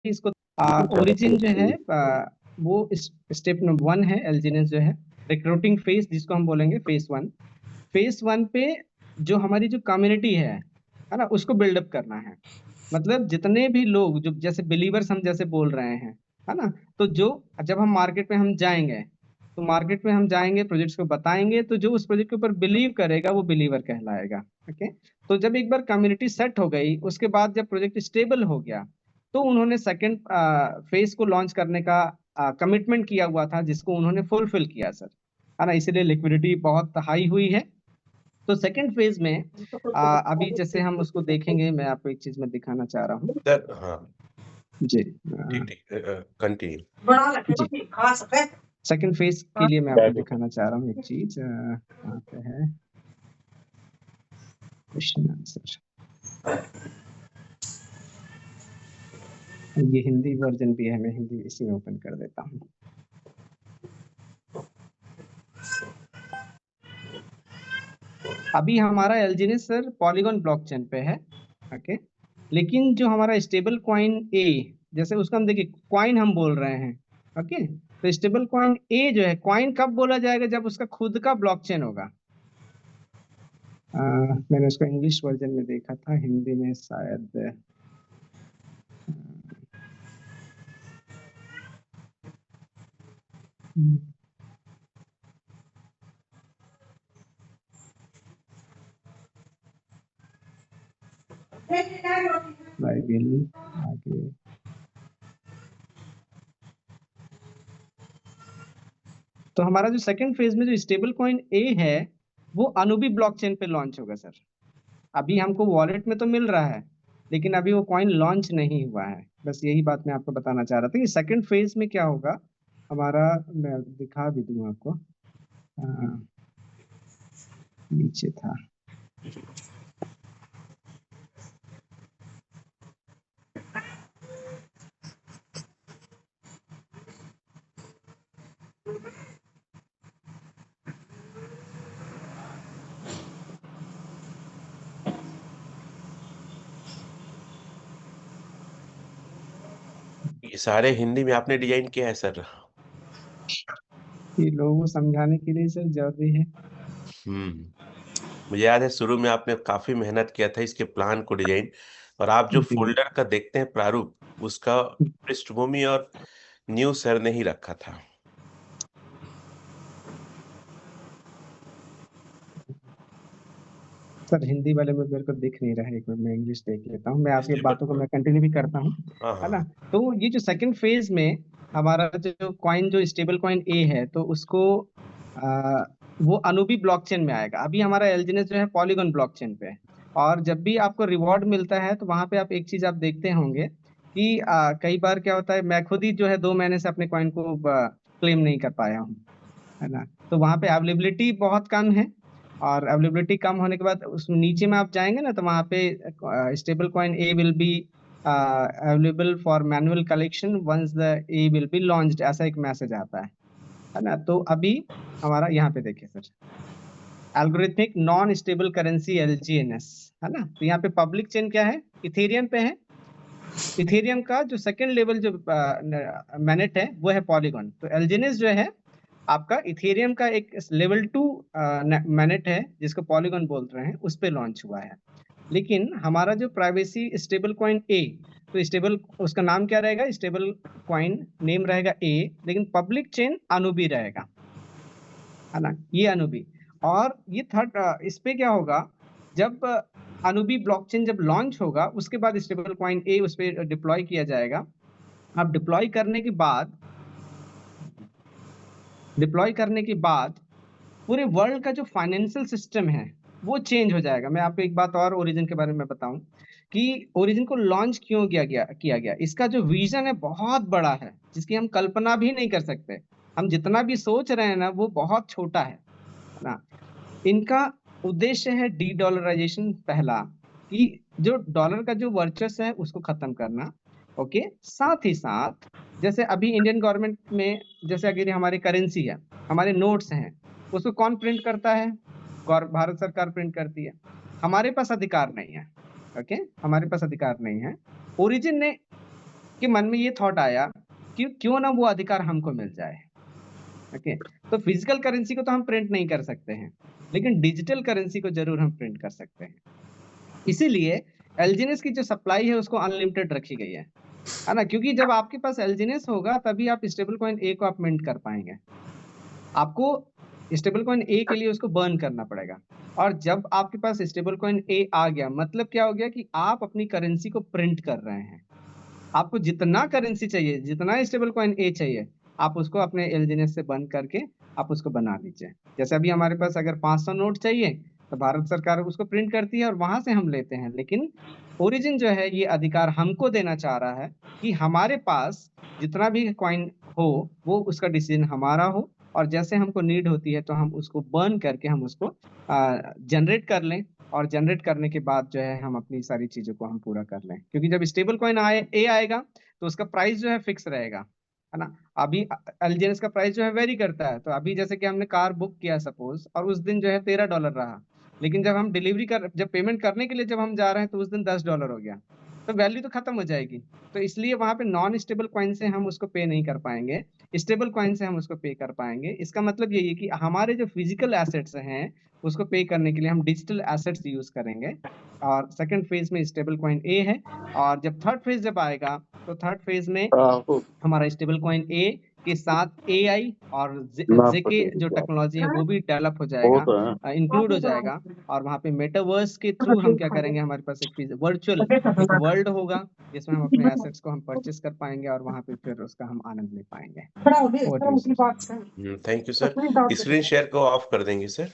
इसको ओरिजिन जो है वो स्टेप नंबर 1 है। एलजीएनएस जो है रिक्रूटिंग फेज, जिसको हम बोलेंगे फेज 1 पे जो हमारी जो कम्युनिटी है ना, उसको बिल्डअप करना है। मतलब जितने भी लोग जो जैसे बिलीवर्स हम जैसे बोल रहे हैं, है ना, तो जो जब हम मार्केट में हम जाएंगे, तो मार्केट में हम जाएंगे, प्रोजेक्ट्स को बताएंगे, तो जो उस प्रोजेक्ट के ऊपर बिलीव करेगा वो बिलीवर कहलाएगा। ओके। तो जब एक बार कम्युनिटी सेट हो गई, उसके बाद जब प्रोजेक्ट स्टेबल हो गया, तो उन्होंने सेकंड फेज को लॉन्च करने का कमिटमेंट किया हुआ था, जिसको उन्होंने फुलफिल किया सर, है ना। इसीलिए लिक्विडिटी बहुत हाई हुई है। तो सेकंड फेज में अभी जैसे हम उसको देखेंगे, मैं आपको एक चीज में दिखाना चाह रहा हूँ सर। हाँ जी। ठीक ठीक, कंटिन्यू। जी, सेकंड फेज के लिए मैं आपको दिखाना चाह रहा हूँ एक चीज, कहाँ पे है क्वेश्चन आंसर। ये हिंदी वर्जन भी है, मैं हिंदी इसी में ओपन कर देता हूँ। अभी हमारा एलजीएनएस सर पॉलीगॉन ब्लॉकचेन पे है। ओके। लेकिन जो हमारा स्टेबल कॉइन ए, जैसे उसका हम देखिए कॉइन हम बोल रहे हैं। ओके। तो स्टेबल कॉइन ए जो है, कॉइन कब बोला जाएगा? जब उसका खुद का ब्लॉकचेन होगा। मैंने उसको इंग्लिश वर्जन में देखा था, हिंदी में शायद बाइबिल आगे। तो हमारा जो सेकंड फेज में जो स्टेबल कॉइन ए है, वो अनुबी ब्लॉकचेन पे लॉन्च होगा सर। अभी हमको वॉलेट में तो मिल रहा है, लेकिन अभी वो कॉइन लॉन्च नहीं हुआ है। बस यही बात मैं आपको बताना चाह रहा था कि सेकंड फेज में क्या होगा हमारा। मैं दिखा भी दूं आपको, नीचे था। ये सारे हिंदी में आपने डिजाइन किया है सर? ये लोगों को समझाने के लिए सर जरूरी है। मुझे याद है शुरू में आपने काफी मेहनत किया था इसके प्लान को डिजाइन, और आप जो जी। फोल्डर का देखते हैं प्रारूप, उसका पृष्ठभूमि और न्यू सर ने ही रखा था। सर हिंदी वाले में मेरे को दिख नहीं रहा है, एक मिनट मैं इंग्लिश देख लेता हूँ, मैं आपकी इसलिए बातों को मैं कंटिन्यू भी करता हूँ, हाँ है ना। हाँ। तो ये जो सेकंड फेज में हमारा जो कॉइन जो स्टेबल कॉइन ए है, तो उसको आ, वो अनुबी ब्लॉकचेन में आएगा। अभी हमारा एलजीएनएस जो है पॉलीगॉन ब्लॉकचेन पे है। और जब भी आपको रिवॉर्ड मिलता है, तो वहां पे आप एक चीज आप देखते होंगे कि कई बार क्या होता है, मैं खुद ही जो है 2 महीने से अपने कॉइन को क्लेम नहीं कर पाया हूँ, है ना। तो वहां पे अवेलेबिलिटी बहुत कम है। और अवेलेबिलिटी कम होने के बाद उसमें नीचे में आप जाएंगे ना, तो वहां पे stable coin a will be available for manual collection once the a will be launched, ऐसा एक मैसेज आता है ना। तो अभी हमारा यहाँ पे देखिए sir, algorithmic non stable currency एलजीएनएस, है ना। तो यहाँ पे पब्लिक चेन क्या है, इथेरियम पे है। इथेरियम का जो सेकंड लेवल जो मैनेट है वो है पॉलीगॉन। तो एलजीएनएस जो है आपका इथेरियम का एक लेवल 2 मैनेट है, जिसको पॉलीगॉन बोल रहे हैं, उस पे लॉन्च हुआ है। लेकिन हमारा जो प्राइवेसी स्टेबल कॉइन ए, तो स्टेबल उसका नाम क्या रहेगा, स्टेबल कॉइन नेम रहेगा ए, लेकिन पब्लिक चेन अनुबी रहेगा, है ना, ये अनुबी। और ये थर्ड इस पे क्या होगा, जब अनुबी ब्लॉकचेन जब लॉन्च होगा, उसके बाद स्टेबल कॉइन ए उस पे डिप्लॉय किया जाएगा। अब डिप्लॉय करने के बाद पूरे वर्ल्ड का जो फाइनेंशियल सिस्टम है वो चेंज हो जाएगा। मैं आपको एक बात और ओरिजिन के बारे में बताऊं कि ओरिजिन को लॉन्च क्यों किया गया। इसका जो विजन है बहुत बड़ा है, जिसकी हम कल्पना भी नहीं कर सकते। हम जितना भी सोच रहे हैं ना, वो बहुत छोटा है ना। इनका उद्देश्य है डी डॉलराइजेशन, पहला, कि जो डॉलर का जो वर्चस्व है उसको खत्म करना। ओके। साथ ही साथ जैसे अभी इंडियन गवर्नमेंट में, जैसे अगर हमारी करेंसी है, हमारे नोट्स हैं, उसको कौन प्रिंट करता है? भारत सरकार प्रिंट करती है। हमारे पास अधिकार नहीं है। ओके। हमारे पास अधिकार नहीं है। ओरिजिन ने कि मन में ये थॉट आया कि क्यों ना वो अधिकार हमको मिल जाए। ओके, तो फिजिकल करेंसी को तो हम प्रिंट नहीं कर सकते हैं, लेकिन डिजिटल करेंसी को जरूर हम प्रिंट कर सकते हैं। इसीलिए एलजीएनएस की जो सप्लाई है उसको अनलिमिटेड रखी गई है ना, क्योंकि जब आपके पास एलजीएनएस होगा तभी आप स्टेबल कॉइन ए को आप मिंट कर पाएंगे। आपको स्टेबल कॉइन ए के लिए उसको बर्न करना पड़ेगा, और जब आपके पास स्टेबल कॉइन ए आ गया, मतलब क्या हो गया कि आप अपनी करेंसी को प्रिंट कर रहे हैं। आपको जितना करेंसी चाहिए, जितना स्टेबल कॉइन ए चाहिए, आप उसको अपने एलजीएनएस से बंद करके आप उसको बना लीजिए। जैसे अभी हमारे पास अगर 500 नोट चाहिए तो भारत सरकार उसको प्रिंट करती है और वहां से हम लेते हैं, लेकिन ओरिजिन जो है ये अधिकार हमको देना चाह रहा है कि हमारे पास जितना भी कॉइन हो वो उसका डिसीजन हमारा हो, और जैसे हमको नीड होती है तो हम उसको बर्न करके हम उसको जनरेट कर लें, और जनरेट करने के बाद जो है हम अपनी सारी चीजों को हम पूरा कर लें। क्योंकि जब स्टेबल कॉइन आएगा तो उसका प्राइस जो है फिक्स रहेगा, है ना। अभी एलजीएनएस का प्राइस जो है वेरी करता है, तो अभी जैसे कि हमने कार बुक किया सपोज, और उस दिन जो है $13 रहा, लेकिन जब पेमेंट करने के लिए जब हम जा रहे हैं तो उस दिन $10 हो गया, तो वैल्यू तो खत्म हो जाएगी। तो इसलिए वहां पे नॉन स्टेबल कॉइन से हम उसको पे नहीं कर पाएंगे, स्टेबल कॉइन से हम उसको पे कर पाएंगे। इसका मतलब यही है कि हमारे जो फिजिकल एसेट्स हैं उसको पे करने के लिए हम डिजिटल एसेट्स यूज करेंगे। और सेकंड फेज में स्टेबल कॉइन ए है, और जब थर्ड फेज जब आएगा तो थर्ड फेज में हमारा स्टेबल कॉइन ए के साथ एआई और जेके जो टेक्नोलॉजी है वो भी डेवलप हो जाएगा, इंक्लूड हो जाएगा। और वहाँ पे मेटावर्स के थ्रू हम क्या करेंगे, हमारे पास एक वर्चुअल एक वर्ल्ड होगा जिसमें हम अपने एसेट्स को हम परचेस कर पाएंगे, और वहाँ पे फिर उसका हम आनंद ले पाएंगे। Thank you sir. Screen share को ऑफ कर देंगे सर।